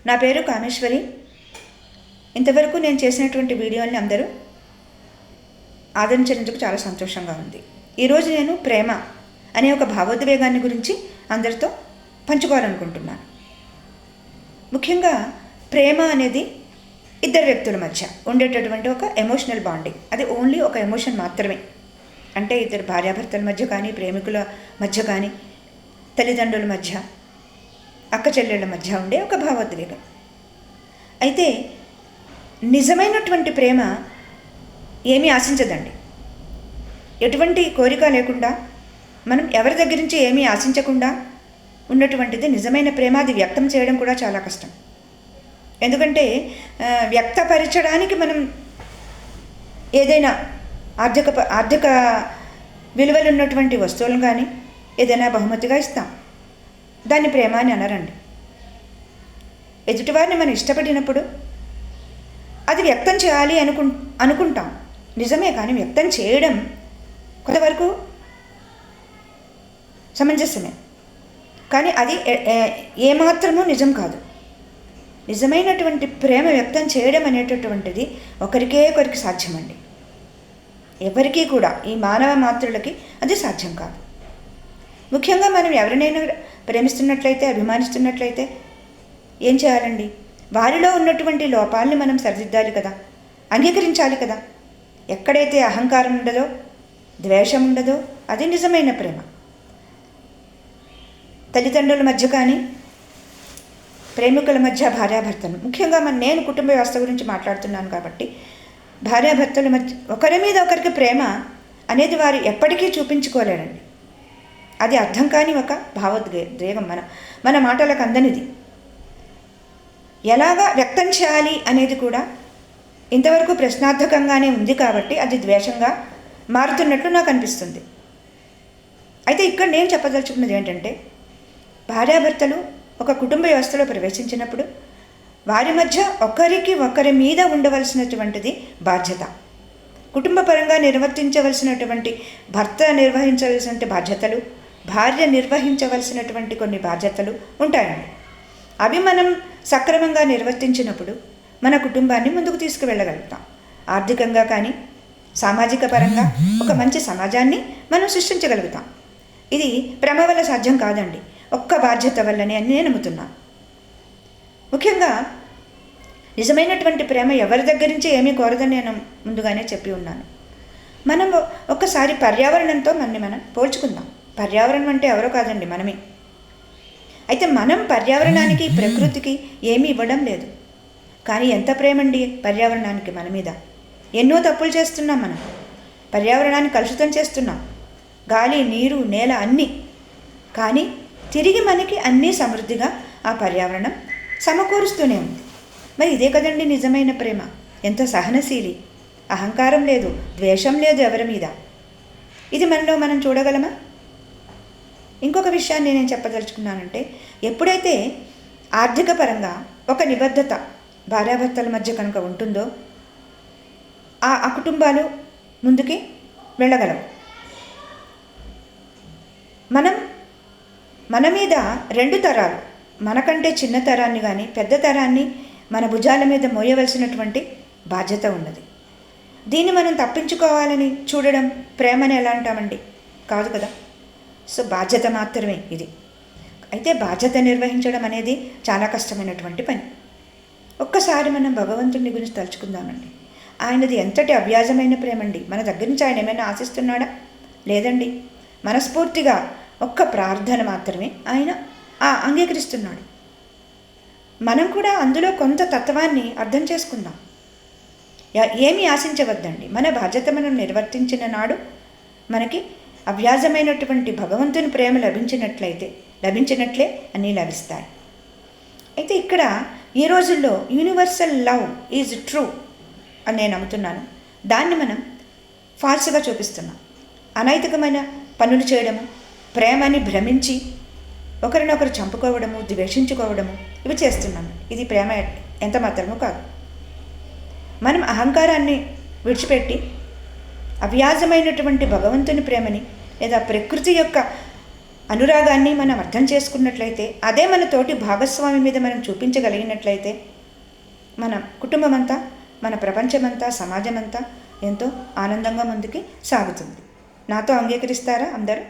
నా పేరు కామేశ్వరి. ఇంతవరకు నేను చేసినటువంటి వీడియోని అందరూ ఆదరించినందుకు చాలా సంతోషంగా ఉంది. ఈరోజు నేను ప్రేమ అనే ఒక భావోద్వేగాన్ని గురించి అందరితో పంచుకోవాలనుకుంటున్నాను. ముఖ్యంగా ప్రేమ అనేది ఇద్దరు వ్యక్తుల మధ్య ఉండేటటువంటి ఒక ఎమోషనల్ బాండింగ్. అది ఓన్లీ ఒక ఎమోషన్ మాత్రమే. అంటే ఇద్దరు భార్యాభర్తల మధ్య కానీ, ప్రేమికుల మధ్య కానీ, తల్లిదండ్రుల మధ్య, అక్క చెల్లెళ్ళ మధ్య ఉండే ఒక భావోద్వేగం. అయితే నిజమైనటువంటి ప్రేమ ఏమీ ఆశించదండి. ఎటువంటి కోరిక లేకుండా, మనం ఎవరి దగ్గర నుంచి ఏమీ ఆశించకుండా ఉన్నటువంటిది నిజమైన ప్రేమ. అది వ్యక్తం చేయడం కూడా చాలా కష్టం. ఎందుకంటే వ్యక్తపరచడానికి మనం ఏదైనా ఆర్థిక విలువలు ఉన్నటువంటి వస్తువులను కానీ ఏదైనా బహుమతిగా ఇస్తాం. దాన్ని ప్రేమ అని అనరండి. ఎదుటివారిని మనం ఇష్టపడినప్పుడు అది వ్యక్తం చేయాలి అనుకుంటాం, నిజమే. కానీ వ్యక్తం చేయడం కొంతవరకు సమంజసమే, కానీ అది ఏమాత్రమూ నిజం కాదు. నిజమైనటువంటి ప్రేమ వ్యక్తం చేయడం అనేటటువంటిది ఒకరికి సాధ్యమండి. ఎవరికీ కూడా, ఈ మానవ మాతృలకి అది సాధ్యం కాదు. ముఖ్యంగా మనం ఎవరినైనా ప్రేమిస్తున్నట్లయితే, అభిమానిస్తున్నట్లయితే ఏం చేయాలండి? వారిలో ఉన్నటువంటి లోపాలని మనం సరిదిద్దాలి కదా, అంగీకరించాలి కదా. ఎక్కడైతే అహంకారం ఉండదో, ద్వేషం ఉండదో, అది నిజమైన ప్రేమ. తల్లిదండ్రుల మధ్య కానీ, ప్రేమికుల మధ్య, భార్యాభర్తలు, ముఖ్యంగా నేను కుటుంబ వ్యవస్థ గురించి మాట్లాడుతున్నాను కాబట్టి, భార్యాభర్తల మధ్య ఒకరి మీద ఒకరికి ప్రేమ అనేది వారు ఎప్పటికీ చూపించుకోలేరండి. అది అర్థం కాని ఒక భావోద్వేగం, మన మాటలకు అందనిది. ఎలాగా వ్యక్తం చేయాలి అనేది కూడా ఇంతవరకు ప్రశ్నార్థకంగానే ఉంది కాబట్టి అది ద్వేషంగా మారుతున్నట్లు నాకు అనిపిస్తుంది. అయితే ఇక్కడ నేను చెప్పదలుచుకున్నది ఏంటంటే, భార్యాభర్తలు ఒక కుటుంబ వ్యవస్థలో ప్రవేశించినప్పుడు వారి మధ్య ఒకరి మీద ఉండవలసినటువంటిది బాధ్యత. కుటుంబ పరంగా నిర్వర్తించవలసినటువంటి భర్త నిర్వహించవలసినటువంటి బాధ్యతలు, భార్య నిర్వహించవలసినటువంటి కొన్ని బాధ్యతలు ఉంటాయండి. అవి మనం సక్రమంగా నిర్వర్తించినప్పుడు మన కుటుంబాన్ని ముందుకు తీసుకువెళ్ళగలుగుతాం. ఆర్థికంగా కానీ, సామాజిక పరంగా ఒక మంచి సమాజాన్ని మనం సృష్టించగలుగుతాం. ఇది ప్రేమ వల్ల సాధ్యం కాదండి, ఒక్క బాధ్యత వల్లనే అని నేను నమ్ముతున్నాను. ముఖ్యంగా నిజమైనటువంటి ప్రేమ ఎవరి దగ్గర నుంచి ఏమీ కోరదని నేను ముందుగానే చెప్పి ఉన్నాను. మనం ఒక్కసారి పర్యావరణంతో మనం పోల్చుకుందాం. పర్యావరణం అంటే ఎవరో కాదండి, మనమే. అయితే మనం పర్యావరణానికి, ప్రకృతికి ఏమీ ఇవ్వడం లేదు. కానీ ఎంత ప్రేమండి పర్యావరణానికి మన మీద. ఎన్నో తప్పులు చేస్తున్నాం మనం, పర్యావరణాన్ని కలుషితం చేస్తున్నాం, గాలి, నీరు, నేల అన్నీ. కానీ తిరిగి మనకి అన్నీ సమృద్ధిగా ఆ పర్యావరణం సమకూరుస్తూనే ఉంది. మరి ఇదే కదండి నిజమైన ప్రేమ. ఎంత సహనశీలి, అహంకారం లేదు, ద్వేషం లేదు ఎవరి మీద. ఇది మనలో మనం చూడగలమా? ఇంకొక విషయాన్ని నేను చెప్పదలుచుకున్నానంటే, ఎప్పుడైతే ఆర్థిక పరంగా ఒక నిబద్ధత భార్యాభర్తల మధ్య కనుక ఉంటుందో ఆ కుటుంబాలు ముందుకి వెళ్ళగలవు. మన మీద రెండు తరాలు, మనకంటే చిన్న తరాన్ని కానీ పెద్ద తరాన్ని మన భుజాల మీద మోయవలసినటువంటి బాధ్యత ఉన్నది. దీన్ని మనం తప్పించుకోవాలని చూడడం ప్రేమని ఎలా అంటామండి? కాదు కదా. సో బాధ్యత మాత్రమే ఇది. అయితే బాధ్యత నిర్వహించడం అనేది చాలా కష్టమైనటువంటి పని. ఒక్కసారి మనం భగవంతుడిని గురించి తలుచుకుందామండి. ఆయనది ఎంతటి అవ్యాజమైన ప్రేమండి. మన దగ్గర నుంచి ఆయన ఏమైనా ఆశిస్తున్నాడా? లేదండి. మనస్ఫూర్తిగా ఒక్క ప్రార్థన మాత్రమే ఆయన అంగీకరిస్తున్నాడు. మనం కూడా అందులో కొంత తత్వాన్ని అర్థం చేసుకుందాం. ఏమీ ఆశించవద్దండి. మన బాధ్యత మనం నిర్వర్తించిన నాడు మనకి అవ్యాజమైనటువంటి భగవంతుని ప్రేమ లభించినట్లే అన్నీ లభిస్తాయి. అయితే ఇక్కడ ఈ రోజుల్లో యూనివర్సల్ లవ్ ఈజ్ ట్రూ అని నేను నమ్ముతున్నాను. దాన్ని మనం ఫాల్స్గా చూపిస్తున్నాం. అనైతికమైన పనులు చేయడము, ప్రేమని భ్రమించి ఒకరినొకరు చంపుకోవడము, ద్వేషించుకోవడము, ఇవి చేస్తున్నాము. ఇది ప్రేమ ఎంత మాత్రమూ కాదు. మనం అహంకారాన్ని విడిచిపెట్టి అవ్యాజమైనటువంటి భగవంతుని ప్రేమని లేదా ప్రకృతి యొక్క అనురాగాన్ని మనం అర్థం చేసుకున్నట్లయితే, అదే మన తోటి భాగస్వామి మీద మనం చూపించగలిగినట్లయితే, మన కుటుంబం అంతా, మన ప్రపంచమంతా, సమాజమంతా ఎంతో ఆనందంగా ముందుకి సాగుతుంది. నాతో అంగీకరిస్తారా అందరూ?